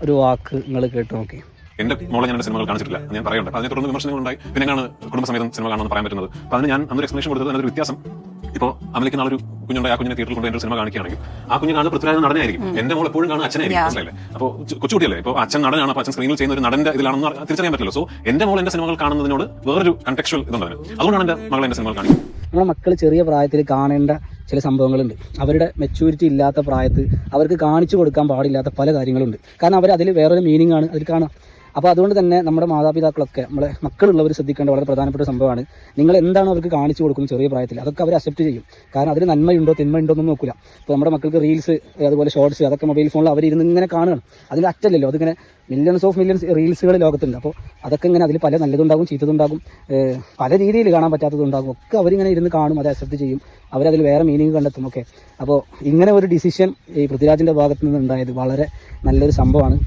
ഒരു വാക്ക് നിങ്ങൾ കേട്ട് നോക്കി. എന്റെ മോളെ ഞാൻ സിനിമകൾ കാണിച്ചിട്ടില്ല, ഞാൻ പറയുന്നുണ്ട്. അതിനെ തുടർന്ന് വിമർശനങ്ങളുണ്ടായി. പിന്നെ എങ്ങനെയാണ് കുടുംബസമേതം സിനിമ കാണുമെന്ന് പറയാൻ പറ്റുന്നത്? അപ്പൊ അതിന് ഞാൻ അന്നൊരു എക്സ്പ്ലനേഷൻ കൊടുത്തത് അതിനൊരു വ്യത്യാസം. ഇപ്പോൾ അമലിക്ക് നാളൊരു കുഞ്ഞുണ്ടായി, ആ കുഞ്ഞിനെ തിയേറ്ററിൽ കൊണ്ട് എന്റെ സിനിമ കാണിക്കുകയാണെങ്കിൽ ആ കുഞ്ഞ് കാണുന്നത് പൃഥ്വിരാജ് നടനായിരിക്കും. എന്റെ മോൾ എപ്പോഴും കാണുന്ന അച്ഛനായിരിക്കും. മനസ്സിലായില്ലേ? അപ്പോൾ കൊച്ചുകുട്ടിയല്ലേ, ഇപ്പോൾ അച്ഛൻ നടനാണ്, അപ്പോൾ അച്ഛൻ സ്ക്രീനിൽ ചെയ്യുന്ന ഒരു നടന്റെ ഇതിലാണെന്ന് തിരിച്ചറിയാൻ പറ്റില്ല. സോ എന്റെ മോൾ എന്റെ സിനിമകൾ കാണുന്നതിനോട് വേറൊരു കണ്ടക്ച്വൽ ഇതുണ്ട്. അതുകൊണ്ടാണ് എന്റെ മകൾ എന്റെ സിനിമകൾ കാണിക്കുന്നത്. നമ്മുടെ മക്കൾ ചെറിയ പ്രായത്തിൽ കാണേണ്ട ചില സംഭവങ്ങളുണ്ട്. അവരുടെ മെച്യൂരിറ്റി ഇല്ലാത്ത പ്രായത്തിൽ അവർക്ക് കാണിച്ചു കൊടുക്കാൻ പാടില്ലാത്ത പല കാര്യങ്ങളുണ്ട്. കാരണം അവർ അതിൽ വേറൊരു മീനിങ് ആണ് അതിൽ കാണുക. അപ്പോൾ അതുകൊണ്ട് തന്നെ നമ്മുടെ മാതാപിതാക്കളൊക്കെ, നമ്മളെ മക്കളുള്ളവർ ശ്രദ്ധിക്കേണ്ട വളരെ പ്രധാനപ്പെട്ട സംഭവമാണ്. നിങ്ങൾ എന്താണോ അവർക്ക് കാണിച്ചു കൊടുക്കുന്നത് ചെറിയ പ്രായത്തിൽ, അതൊക്കെ അവർ അക്സെപ്റ്റ് ചെയ്യും. കാരണം അതിൽ നന്മയുണ്ടോ തിന്മയുണ്ടോ എന്നൊന്നും നോക്കില്ല. ഇപ്പോൾ നമ്മുടെ മക്കൾക്ക് റീൽസ്, അതുപോലെ ഷോർട്സ്, അതൊക്കെ മൊബൈൽ ഫോണിൽ അവരിരുന്ന് ഇങ്ങനെ കാണുകയാണ്. അതിൽ അറ്റല്ലല്ലോ, അതിങ്ങനെ മില്യൺസ് ഓഫ് മില്യൺസ് റീൽസുകൾ ലോകത്തുണ്ട്. അപ്പോൾ അതൊക്കെ ഇങ്ങനെ അതിൽ പല നല്ലതുണ്ടാകും, ചീത്തതുണ്ടാകും, പല രീതിയിൽ കാണാൻ പറ്റാത്തതുണ്ടാകും. ഒക്കെ അവരിങ്ങനെ ഇരുന്ന് കാണും, അത് അക്സെപ്റ്റ് ചെയ്യും, അവരതിൽ വേറെ മീനിങ് കണ്ടെത്തും. ഒക്കെ അപ്പോൾ ഇങ്ങനെ ഒരു ഡിസിഷൻ ഈ പൃഥ്വിരാജിൻ്റെ ഭാഗത്തു നിന്ന് ഉണ്ടായത് വളരെ നല്ലൊരു സംഭവമാണ്.